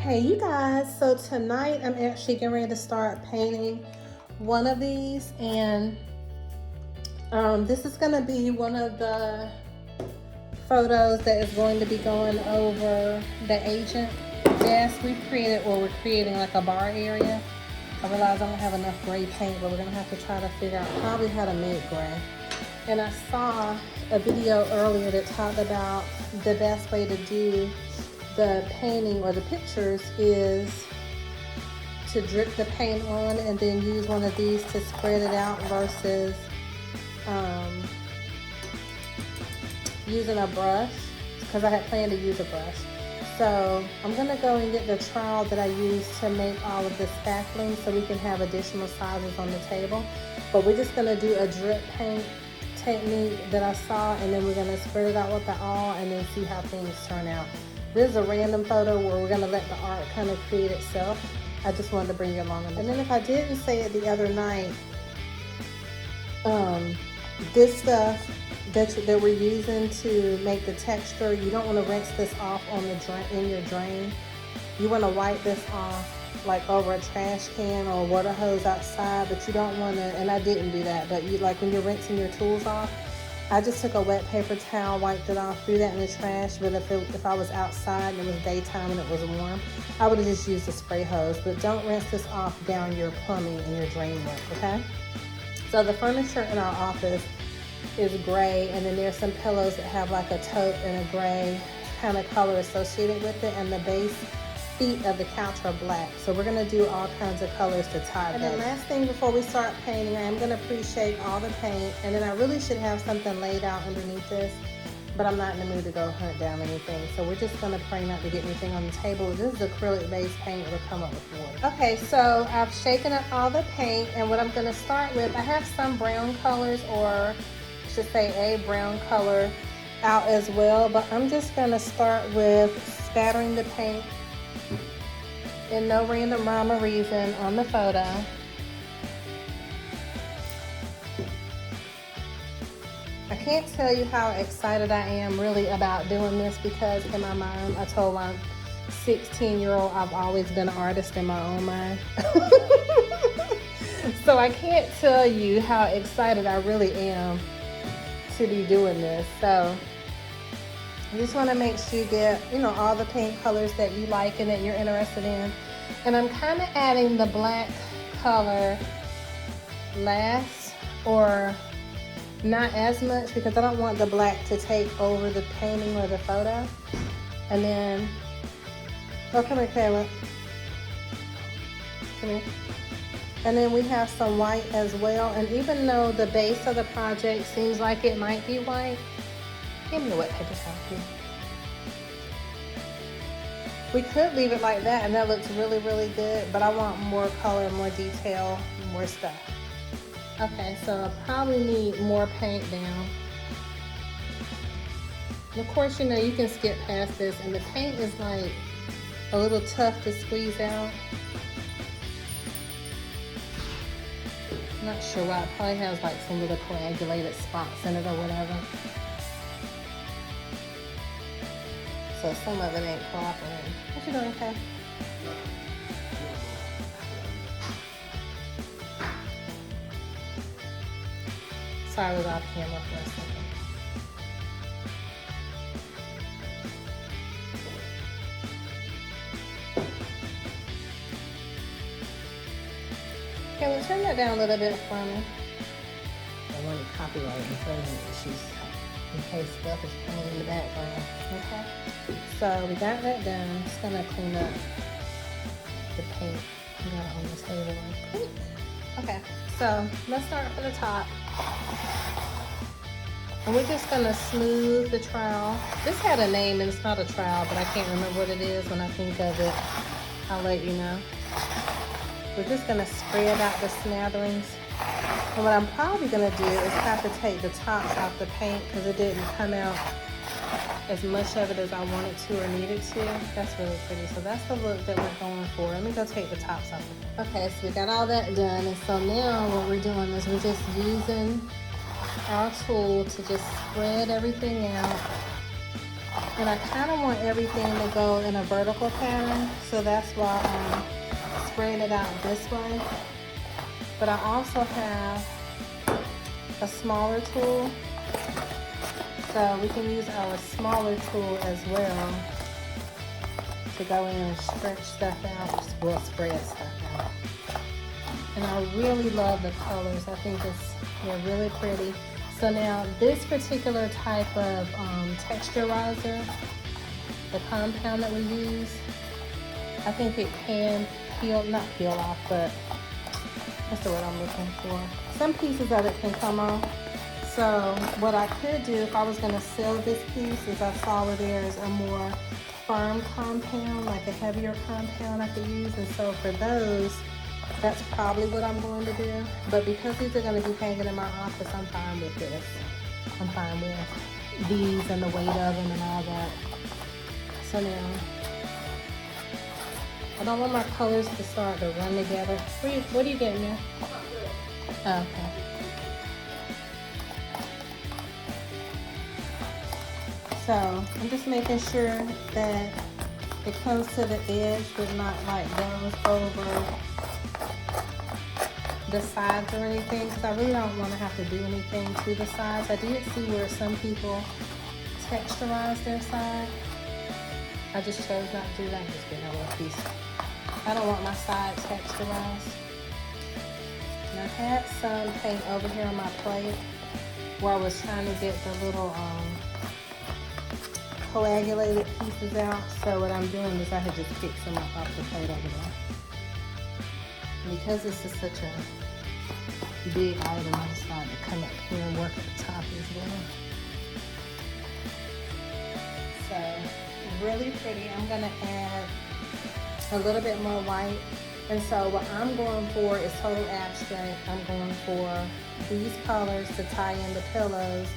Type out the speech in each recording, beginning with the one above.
Hey you guys, so tonight I'm actually getting ready to start painting one of these, and this is going to be one of the photos that is going to be going over the agent desk. We're creating like a bar area. I realize I don't have enough gray paint, but we're going to have to try to figure out probably how to make gray. And I saw a video earlier that talked about the best way to do the painting or the pictures is to drip the paint on and then use one of these to spread it out versus using a brush, because I had planned to use a brush. So I'm gonna go and get the trowel that I use to make all of the spackling so we can have additional sizes on the table. But we're just gonna do a drip paint technique that I saw, and then we're gonna spread it out with the awl and then see how things turn out. This is a random photo where we're gonna let the art kind of create itself. I just wanted to bring you along. And then if I didn't say it the other night, this stuff that we're using to make the texture, you don't want to rinse this off on the drain, in your drain. You want to wipe this off like over a trash can or a water hose outside, but you don't want to, and I didn't do that, but you, like when you're rinsing your tools off, I just took a wet paper towel, wiped it off, threw that in the trash. But if I was outside and it was daytime and it was warm, I would have just used a spray hose. But don't rinse this off down your plumbing and your drain work, okay? So the furniture in our office is gray, and then there's some pillows that have like a taupe and a gray kind of color associated with it, and the base feet of the couch are black. So we're gonna do all kinds of colors to tie that. And then last thing before we start painting, I am gonna pre-shake all the paint, and then I really should have something laid out underneath this, but I'm not in the mood to go hunt down anything. So we're just gonna pray not to get anything on the table. This is acrylic based paint, it'll come up with water. Okay, so I've shaken up all the paint, and what I'm gonna start with, I have some brown colors, or I should say a brown color out as well, but I'm just gonna start with spattering the paint in no random rhyme or reason on the photo. I can't tell you how excited I am really about doing this, because in my mind, I told my 16-year-old I've always been an artist in my own mind. So I can't tell you how excited I really am to be doing this. So you just want to make sure you get, all the paint colors that you like and that you're interested in. And I'm kind of adding the black color last, or not as much, because I don't want the black to take over the painting or the photo. And then, oh, come here, Kayla. Come here. And then we have some white as well. And even though the base of the project seems like it might be white, give me the wet paper towel, please. We could leave it like that, and that looks really, really good, but I want more color, more detail, more stuff. Okay, so I probably need more paint down. And of course, you can skip past this, and the paint is like a little tough to squeeze out. I'm not sure why. It probably has like some little coagulated spots in it or whatever. So some of it ain't cooperating. What you doing, Kay? Sorry, I was off camera for a second. Okay, well, turn that down a little bit for me. I wanted copyright infringement issues in case stuff is playing in the background. Okay, so we got that done. I'm just gonna clean up the paint we got on the table real quick. Okay, so let's start from the top. And we're just gonna smooth the trowel. This had a name and it's not a trowel, but I can't remember what it is. When I think of it, I'll let you know. We're just gonna spread out the smatterings. And what I'm probably gonna do is have to take the tops off the paint, because it didn't come out as much of it as I wanted to or needed to. That's really pretty. So that's the look that we're going for. Let me go take the tops off. Okay, so we got all that done. And so now what we're doing is we're just using our tool to just spread everything out And I kind of want everything to go in a vertical pattern, so that's why I'm spreading it out this way. But I also have a smaller tool, so we can use our smaller tool as well to go in and stretch stuff out, well, spread stuff out. And I really love the colors. I think they're really pretty. So now this particular type of texturizer, the compound that we use, I think it can not peel off, but that's the word I'm looking for. Some pieces of it can come off. So what I could do if I was gonna seal this piece is I saw where there's a more firm compound, like a heavier compound I could use. And so for those, that's probably what I'm going to do. But because these are going to be hanging in my office, I'm fine with this. I'm fine with these and the weight of them and all that. So now, I don't want my colors to start to run together. What are you getting there? Oh, okay. So I'm just making sure that it comes to the edge, but not like goes over the sides or anything, because I really don't want to have to do anything to the sides. I did see where some people texturize their side. I just chose not to do that. I'm just getting a little piece. I don't want my side texturized. And I had some paint over here on my plate where I was trying to get the little coagulated pieces out. So what I'm doing is I had just picked some up off the plate over there. Because this is such a big item, I decided to come up here and work at the top as well. So, really pretty. I'm gonna add a little bit more white. And so what I'm going for is total abstract. I'm going for these colors to tie in the pillows,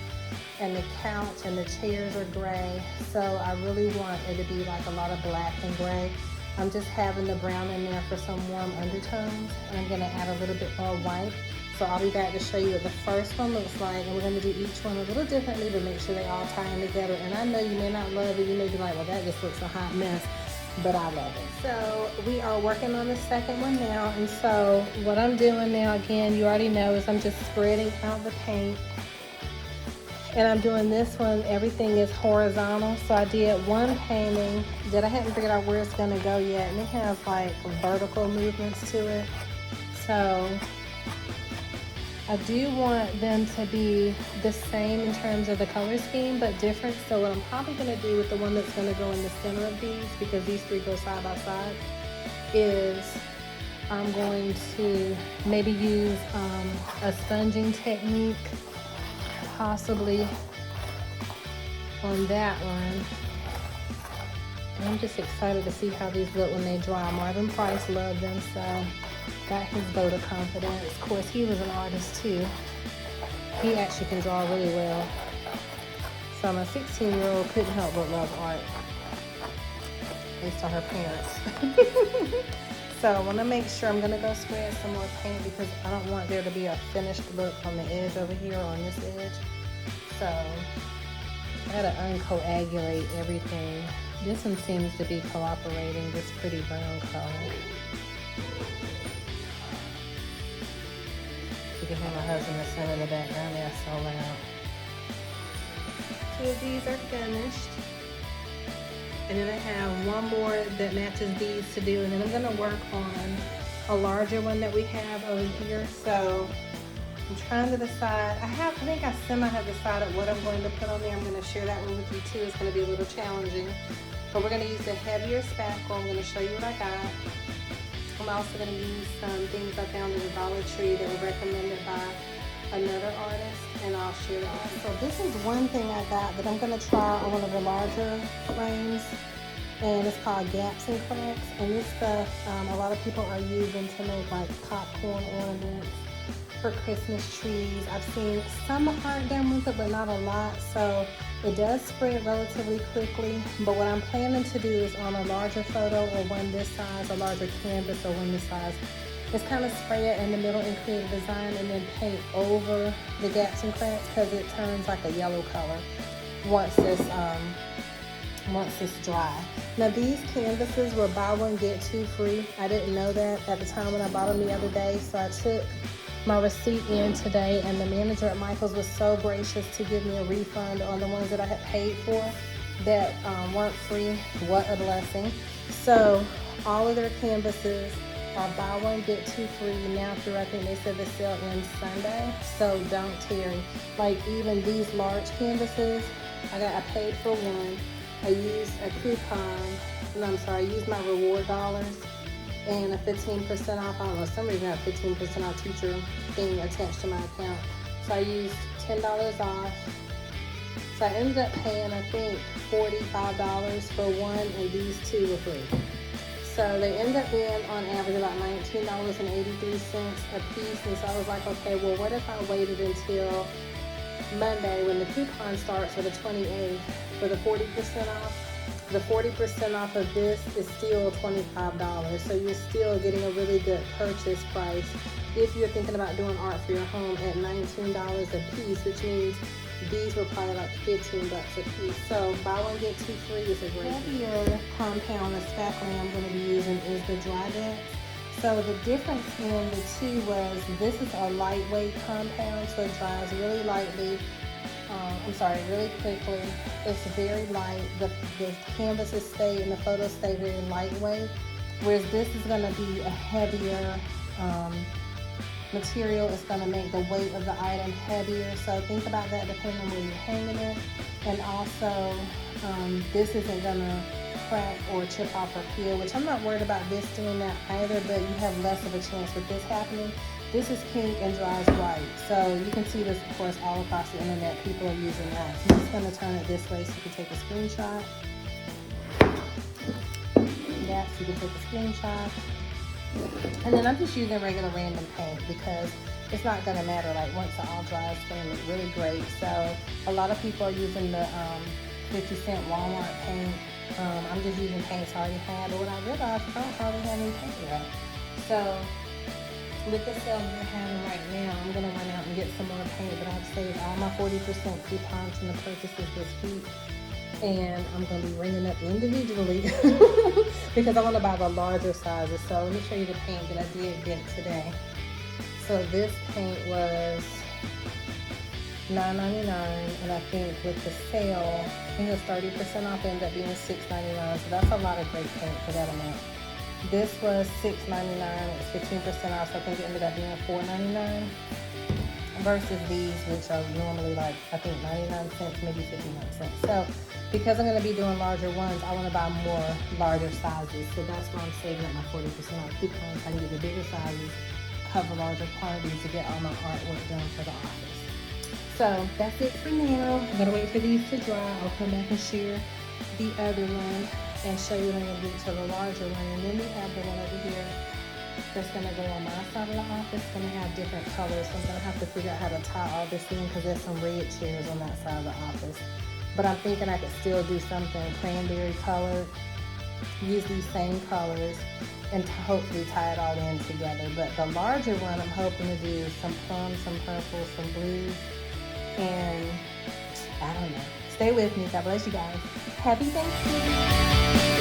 and the couch and the chairs are gray. So I really want it to be like a lot of black and gray. I'm just having the brown in there for some warm undertones, and I'm gonna add a little bit more white. So I'll be back to show you what the first one looks like, and we're gonna do each one a little differently to make sure they all tie in together. And I know you may not love it, you may be like, well, that just looks a hot mess, but I love it. So we are working on the second one now, and so what I'm doing now, again, you already know, is I'm just spreading out the paint. And I'm doing this one, everything is horizontal. So I did one painting that I hadn't figured out where it's gonna go yet, and it has like vertical movements to it. So I do want them to be the same in terms of the color scheme, but different. So what I'm probably gonna do with the one that's gonna go in the center of these, because these three go side by side, is I'm going to maybe use a sponging technique, possibly on that one. And I'm just excited to see how these look when they dry. Marvin Price loved them, so got his vote of confidence. Of course, he was an artist too. He actually can draw really well. So my 16-year-old couldn't help but love art, based on her parents. So I want to make sure I'm going to go spread some more paint, because I don't want there to be a finished look on the edge over here, on this edge. So I got to uncoagulate everything. This one seems to be cooperating, this pretty brown color. You can hear my husband is singing in the background. They're so loud. Two of these are finished. And then I have one more that matches these to do, and then I'm gonna work on a larger one that we have over here. So I'm trying to decide. I think I have decided what I'm going to put on there. I'm gonna share that one with you too. It's gonna be a little challenging, but we're gonna use the heavier spackle. I'm gonna show you what I got. I'm also gonna use some things I found at the Dollar Tree that were recommended by another artist, and I'll share that. So this is one thing I got that I'm gonna try on one of the larger frames, and it's called Gaps and Cracks. And this stuff, a lot of people are using to make like popcorn ornaments for Christmas trees. I've seen some art done with it, but not a lot. So it does spread relatively quickly. But what I'm planning to do is on a larger photo, or one this size, a larger canvas, or one this size, is kind of spray it in the middle and create a design, and then paint over the gaps and cracks, because it turns like a yellow color once this once it's dry. Now these canvases were buy one get two free. I didn't know that at the time when I bought them the other day, so I took my receipt in today, and the manager at Michael's was so gracious to give me a refund on the ones that I had paid for that weren't free. What a blessing. So all of their canvases are buy one get two free now through, I think they said the sale ends Sunday, so don't tarry. Like even these large canvases, I paid for one. I used a coupon, no, I'm sorry, I used my reward dollars and a 15% off. I don't know, for some reason I have 15% off teacher thing attached to my account. So I used $10 off. So I ended up paying, I think, $45 for one, and these two were free. So they end up being on average about $19.83 a piece. And so I was like, okay, well, what if I waited until Monday when the coupon starts, or the 28th, for the 40% off? The 40% off of this is still $25. So you're still getting a really good purchase price if you're thinking about doing art for your home at $19 a piece, which means these were probably like $15 a piece. So buy one get two free is a great deal. Heavier compound, the spackling I'm going to be using is the Drydex. So the difference in the two was this is a lightweight compound, so it dries really lightly. Really quickly. It's very light. The canvases stay and the photos stay very lightweight, whereas this is going to be a heavier material. It's going to make the weight of the item heavier. So think about that depending on where you're hanging it. And also, this isn't going to crack or chip off or peel, which I'm not worried about this doing that either, but you have less of a chance with this happening. This is pink and dries white. So you can see this, of course, all across the internet. People are using that. So I'm just going to turn it this way so you can take a screenshot. Yeah, so you can take a screenshot. And then I'm just using regular random paint because it's not going to matter. Like once it all dries, it's going to look really great. So a lot of people are using the 50-cent Walmart paint. I'm just using paints I already had. But what I realized is I don't hardly have any paint left. So with the sale we're having right now, I'm going to run out and get some more paint, but I've saved all my 40% coupons from the purchases this week, and I'm going to be ringing up individually because I want to buy the larger sizes. So let me show you the paint that I did get today. So this paint was $9.99, and I think with the sale, I think it was 30% off, ended up being $6.99, so that's a lot of great paint for that amount. This was $6.99, it's 15% off, so I think it ended up being $4.99 versus these, which are normally like, I think 99 cents, maybe 59 cents. So because I'm going to be doing larger ones, I want to buy more larger sizes. So that's why I'm saving up my 40% off coupons. I can get the bigger sizes, cover larger quantities to get all my artwork done for the office. So that's it for now. I'm going to wait for these to dry. I'll come back and share the other one and show you what I'm going to do to the larger one. And then we have the one over here that's going to go on my side of the office. It's going to have different colors, so I'm going to have to figure out how to tie all this in because there's some red chairs on that side of the office. But I'm thinking I could still do something cranberry colored, use these same colors, and hopefully tie it all in together. But the larger one, I'm hoping to do some plums, some purples, some blues, and I don't know. Stay with me. God bless you guys. Happy Thanksgiving.